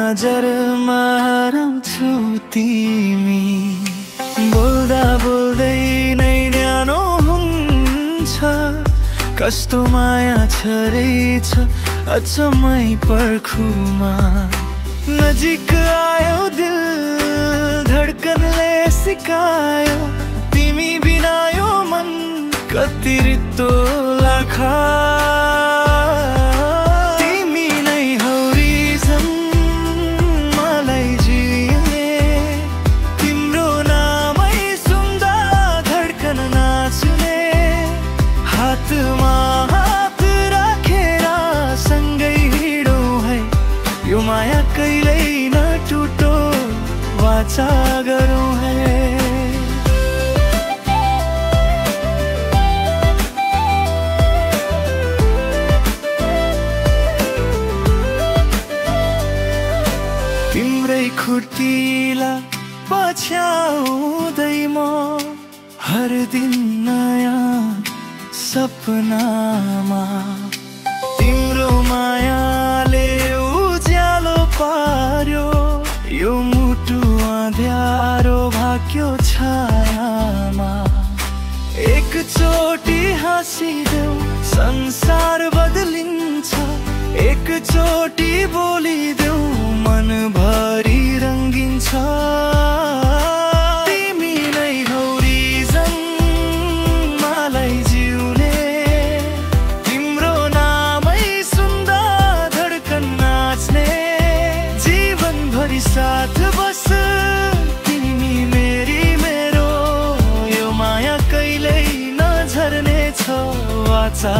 नजरमा हराउँछु तिमी। बोल्दा बोल्दै नै न्यानो हुन्छ, कस्तो माया छ रहेछ अचम्मै पर्खुमा। नजिक आयो दिल धड्कनले सिकायो, तिमी बिना यो मन कति रित्तो लाखा। तिमी नै हौ रिजन मलाई जिउने, तिम्रो नामै सुन्दा धड्कन नाच्ने। हातमा हात राखेर सँगै हिँडौँ है, यो माया कहिल्यै नटुटो वाचा गरौँ है। तिम्रै खुट्टिला पछ्याउँदै म हर दिन नयाँ सपनामा। तिम्रो मायाले उज्यालो पार्यो, यो मुटु अँध्यारो भाग्यो छायामा। एकचोटि हाँसिदेऊ संसार बदलिन्छ, एकचोटि बोलिदेऊ मनभरि रङ्गिन्छ। तिमी नै हौ रिजन मलाई जिउने, तिम्रो नामै सुन्दा धड्कन नाच्ने। जीवनभरि साथ बस तिमी मेरी मेरो, यो माया कहिल्यै नझर्ने छ वाचा